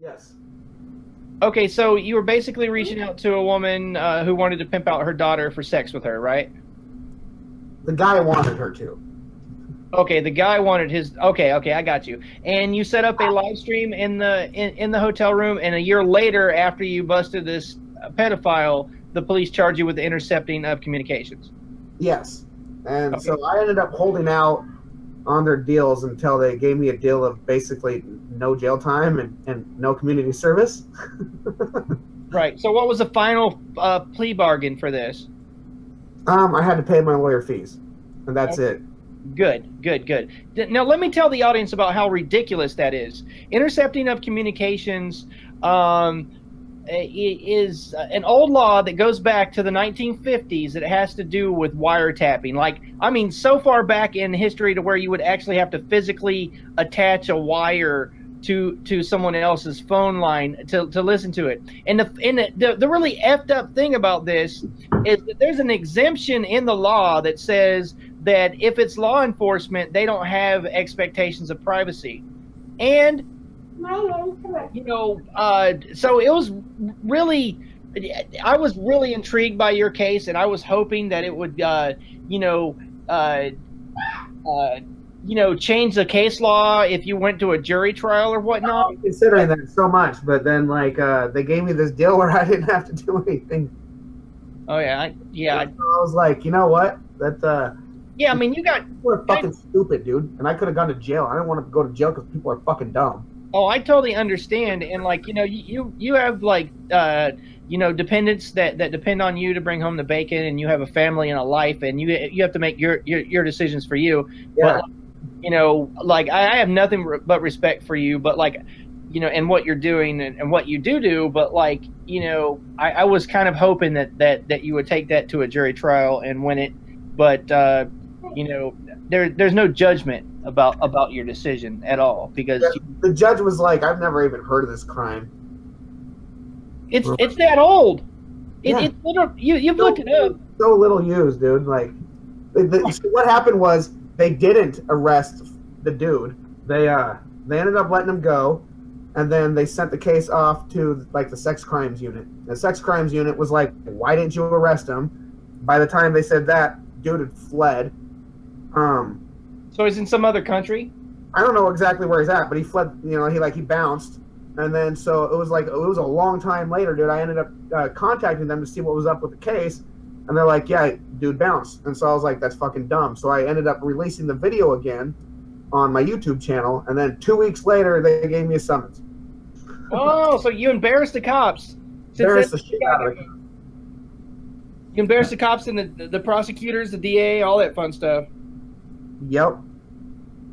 Yes. Okay, so you were basically reaching out to a woman who wanted to pimp out her daughter for sex with her, right? The guy wanted her to. Okay, the guy wanted his. Okay, okay, I got you. And you set up a live stream in the hotel room, and a year later, after you busted this pedophile, the police charge you with the intercepting of communications. Yes. And Okay. so I ended up holding out on their deals until they gave me a deal of basically no jail time and no community service. Right. So, what was the final plea bargain for this? I had to pay my lawyer fees, and that's it. Good, good, good. Now, let me tell the audience about how ridiculous that is. Intercepting of communications is an old law that goes back to the 1950s. It has to do with wiretapping. Like, I mean, so far back in history to where you would actually have to physically attach a wire to someone else's phone line to listen to it. And the really effed up thing about this is that there's an exemption in the law that says that if it's law enforcement, they don't have expectations of privacy. And so it was really, I was really intrigued by your case, and I was hoping that it would change the case law if you went to a jury trial or whatnot. I'm considering that so much, but then they gave me this deal where I didn't have to do anything. Oh yeah, yeah. So I was like, you know what? Yeah, I mean, you got. People are fucking stupid, dude, and I could have gone to jail. I didn't want to go to jail because people are fucking dumb. Oh, I totally understand, and you have dependents that depend on you to bring home the bacon, and you have a family and a life, and you have to make your decisions for you. Yeah. But I have nothing but respect for you, but and what you're doing and what you do, but I was kind of hoping that you would take that to a jury trial and win it, but there's no judgment about your decision at all, because the judge was like, I've never even heard of this crime. It's that old. It's little, you've looked it up. So little used, dude. So what happened was they didn't arrest the dude. They ended up letting him go, and then they sent the case off to the sex crimes unit. The sex crimes unit was like, why didn't you arrest him? By the time they said that, dude had fled. So he's in some other country? I don't know exactly where he's at, but he fled. He bounced, and then so it was a long time later, dude. I ended up contacting them to see what was up with the case, and they're like, yeah, dude bounced. And so I was like, that's fucking dumb. So I ended up releasing the video again on my YouTube channel, and then 2 weeks later they gave me a summons. Oh, so you embarrassed the cops. Embarrassed the shit out of them. You embarrassed the cops and the prosecutors, the DA, all that fun stuff. Yep.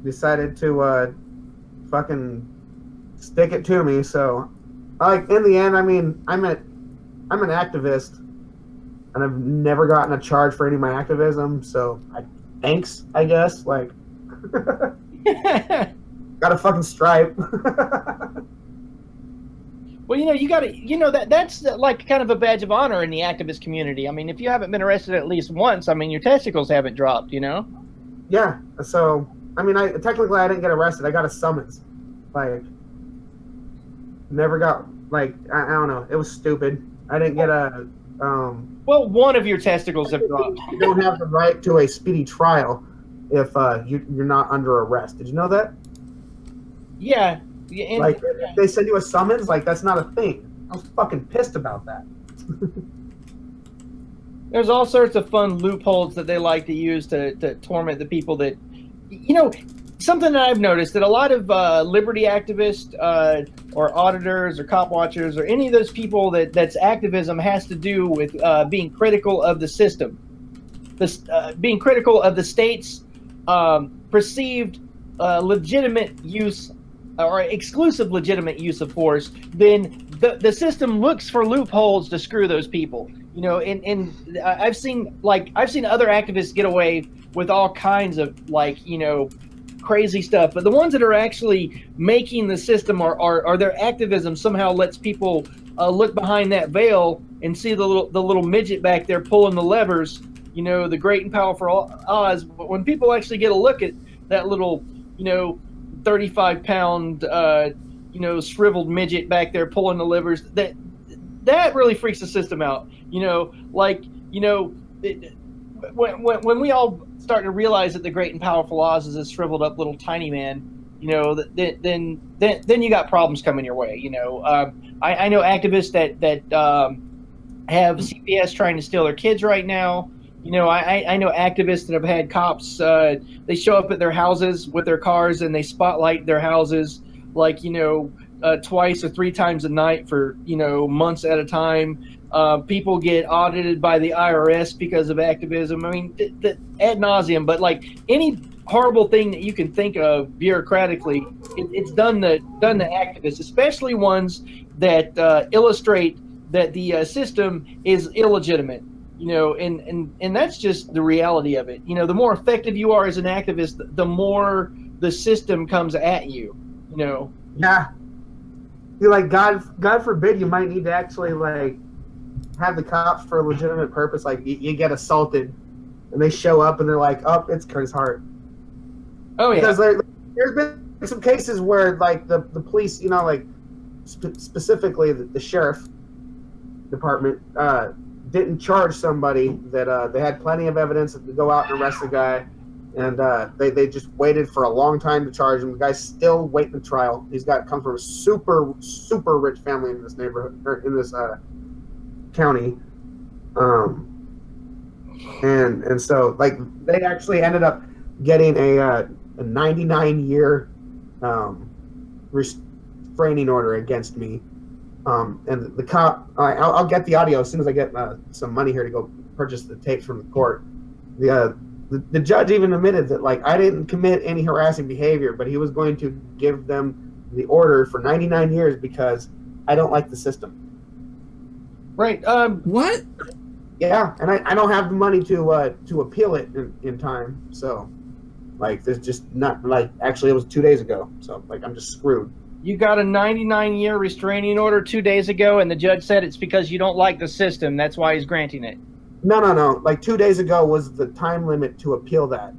Decided to fucking stick it to me. So, in the end, I mean, I'm an activist, and I've never gotten a charge for any of my activism. So, thanks, I guess. Got a fucking stripe. Well, you got to, that's kind of a badge of honor in the activist community. I mean, if you haven't been arrested at least once, I mean, your testicles haven't dropped, Yeah. So, I mean, technically I didn't get arrested. I got a summons. Never got, I don't know. It was stupid. I didn't get a, well, one of your testicles have dropped. You don't have the right to a speedy trial if you're not under arrest. Did you know that? Yeah. If they send you a summons, that's not a thing. I was fucking pissed about that. There's all sorts of fun loopholes that they like to use to torment the people that, something that I've noticed, that a lot of liberty activists or auditors or cop watchers or any of those people that's activism has to do with being critical of the system, being critical of the state's perceived legitimate use or exclusive legitimate use of force. Then the system looks for loopholes to screw those people. And I've seen other activists get away with all kinds of crazy stuff, but the ones that are actually making the system or their activism somehow lets people look behind that veil and see the little midget back there pulling the levers, the great and powerful Oz. But when people actually get a look at that little 35-pound shriveled midget back there pulling the livers. That really freaks the system out. When we all start to realize that the great and powerful Oz is a shriveled up little tiny man, then you got problems coming your way. I know activists that have CPS trying to steal their kids right now. I know activists that have had cops. They show up at their houses with their cars and they spotlight their houses twice or three times a night for months at a time. People get audited by the IRS because of activism. I mean, ad nauseum. But like any horrible thing that you can think of bureaucratically, it's done to activists, especially ones that illustrate that the system is illegitimate. And that's just the reality of it. The more effective you are as an activist, the more the system comes at you. Yeah. You're like, God forbid you might need to actually like have the cops for a legitimate purpose. Like you get assaulted and they show up and they're like, oh, it's Curtis Hart. Oh yeah. Because there's been some cases where like the police, specifically the sheriff department, didn't charge somebody that they had plenty of evidence to go out and arrest the guy, and they just waited for a long time to charge him. The guy's still waiting to trial. He's comes from a super rich family in this neighborhood, or in this county, and so like they actually ended up getting a 99-year restraining order against me. And the cop, I'll get the audio as soon as I get some money here to go purchase the tapes from the court. The judge even admitted that like I didn't commit any harassing behavior, but he was going to give them the order for 99 years because I don't like the system. Right. What? Yeah, and I don't have the money to appeal it in time. So, like, there's just not like actually it was 2 days ago. So like I'm just screwed. You got a 99-year restraining order 2 days ago, and the judge said it's because you don't like the system. That's why he's granting it. No. Like 2 days ago was the time limit to appeal that.